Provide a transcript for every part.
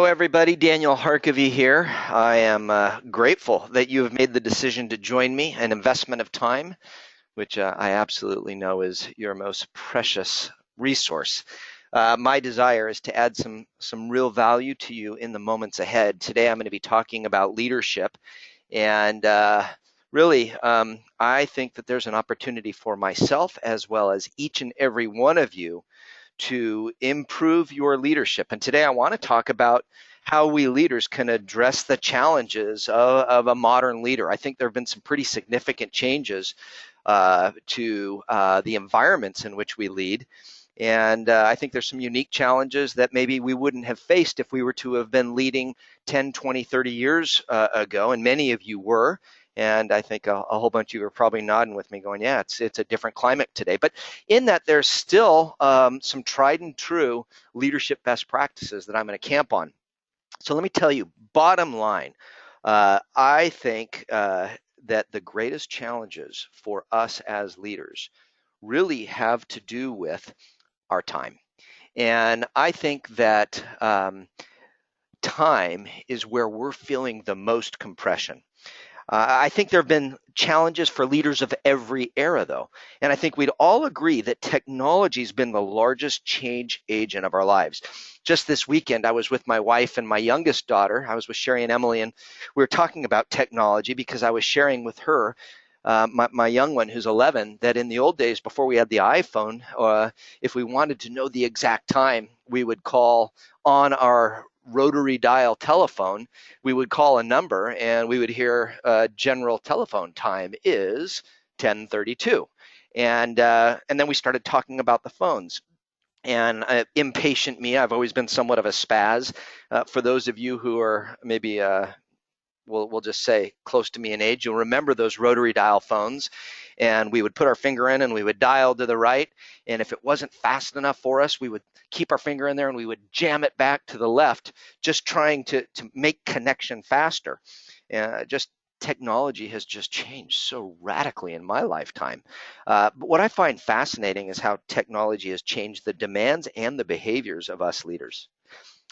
everybody. Daniel Harkavy here. I am grateful that you have made the decision to join me, an investment of time, which I absolutely know is your most precious resource. My desire is to add some real value to you in the moments ahead. Today, I'm going to be talking about leadership, and really, I think that there's an opportunity for myself as well as each and every one of you to improve your leadership. And today I want to talk about how we leaders can address the challenges of a modern leader. I think there have been some pretty significant changes to the environments in which we lead. And I think there's some unique challenges that maybe we wouldn't have faced if we were to have been leading 10, 20, 30 years ago, and many of you were. And I think a whole bunch of you are probably nodding with me going, yeah, it's a different climate today. But in that, there's still some tried and true leadership best practices that I'm going to camp on. So let me tell you, bottom line, I think that the greatest challenges for us as leaders really have to do with our time. And I think that time is where we're feeling the most compression. I think there have been challenges for leaders of every era, though. And I think we'd all agree that technology has been the largest change agent of our lives. Just this weekend, I was with my wife and my youngest daughter. I was with Sherry and Emily, and we were talking about technology because I was sharing with her, my young one who's 11, that in the old days before we had the iPhone, if we wanted to know the exact time, we would call on our rotary dial telephone. We would call a number and we would hear general telephone time is 10:32, and then we started talking about the phones. And impatient me, I've always been somewhat of a spaz. For those of you who are maybe we'll just say close to me in age, you'll remember those rotary dial phones, and we would put our finger in and we would dial to the right, and if it wasn't fast enough for us, we would keep our finger in there and we would jam it back to the left, just trying to make connection faster. Just technology has just changed so radically in my lifetime. But what I find fascinating is how technology has changed the demands and the behaviors of us leaders.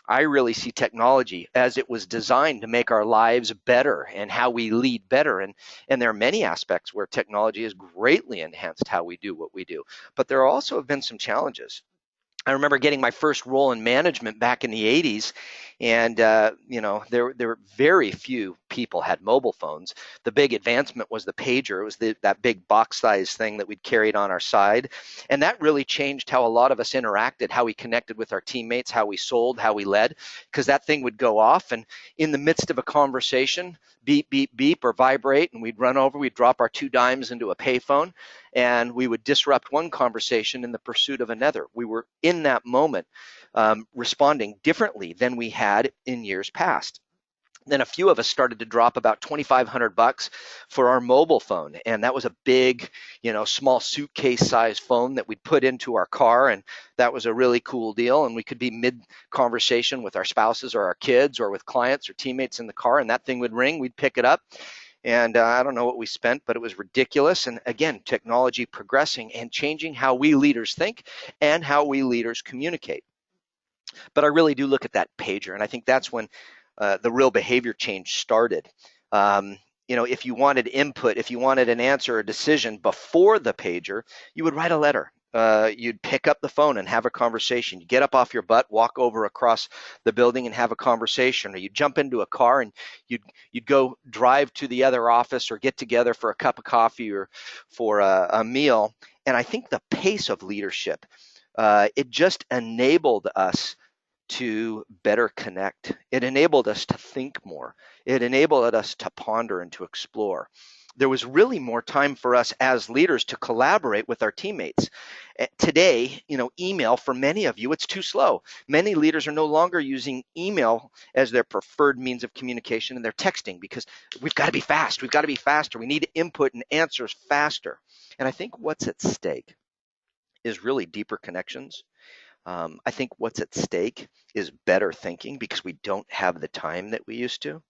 I really see technology as it was designed to make our lives better and how we lead better. And there are many aspects where technology has greatly enhanced how we do what we do. But there also have been some challenges. I remember getting my first role in management back in the 80s, and there were very few people had mobile phones. The big advancement was the pager. It was that big box-sized thing that we'd carried on our side, and that really changed how a lot of us interacted, how we connected with our teammates, how we sold, how we led, because that thing would go off, and in the midst of a conversation, beep, beep, beep, or vibrate, and we'd run over, we'd drop our 2 dimes into a payphone, and we would disrupt one conversation in the pursuit of another. We were in that moment responding differently than we had in years past. Then a few of us started to drop about $2,500 for our mobile phone, and that was a big, small suitcase-sized phone that we'd put into our car, and that was a really cool deal. And we could be mid-conversation with our spouses or our kids or with clients or teammates in the car, and that thing would ring. We'd pick it up, and I don't know what we spent, but it was ridiculous. And again, technology progressing and changing how we leaders think and how we leaders communicate. But I really do look at that pager, and I think that's when the real behavior change started. If you wanted input, if you wanted an answer or decision before the pager, you would write a letter. You'd pick up the phone and have a conversation. You get up off your butt, walk over across the building and have a conversation, or you jump into a car and you'd go drive to the other office or get together for a cup of coffee or for a meal. And I think the pace of leadership, it just enabled us to better connect. It enabled us to think more. It enabled us to ponder and to explore. There was really more time for us as leaders to collaborate with our teammates. Today, email, for many of you, it's too slow. Many leaders are no longer using email as their preferred means of communication, and they're texting because we've got to be fast. We've got to be faster. We need input and answers faster. And I think what's at stake is really deeper connections. I think what's at stake is better thinking because we don't have the time that we used to.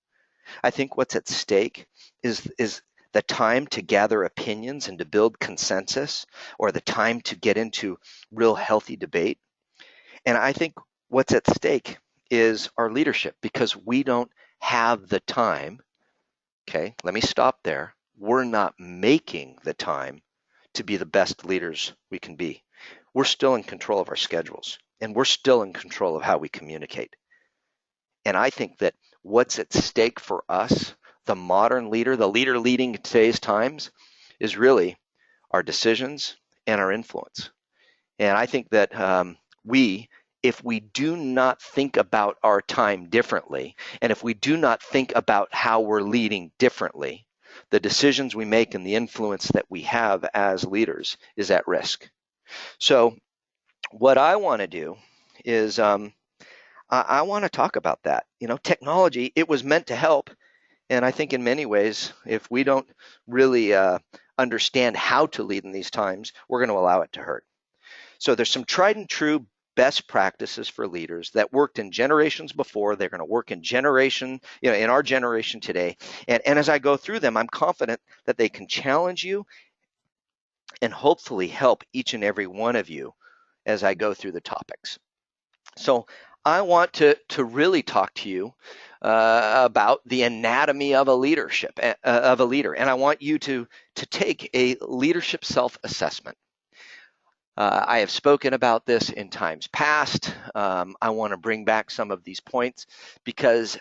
I think what's at stake is the time to gather opinions and to build consensus, or the time to get into real healthy debate. And I think what's at stake is our leadership, because we don't have the time. Okay, let me stop there. We're not making the time to be the best leaders we can be. We're still in control of our schedules, and we're still in control of how we communicate. And I think that what's at stake for us, the modern leader, the leader leading today's times, is really our decisions and our influence. And I think that if we do not think about our time differently, and if we do not think about how we're leading differently, the decisions we make and the influence that we have as leaders is at risk. So what I want to do is I want to talk about that. Technology, it was meant to help. And I think in many ways, if we don't really understand how to lead in these times, we're going to allow it to hurt. So there's some tried and true best practices for leaders that worked in generations before. They're going to work in in our generation today. And as I go through them, I'm confident that they can challenge you and hopefully help each and every one of you as I go through the topics. So I want to really talk to you about the anatomy of a leader, and I want you to take a leadership self-assessment. I have spoken about this in times past. I want to bring back some of these points because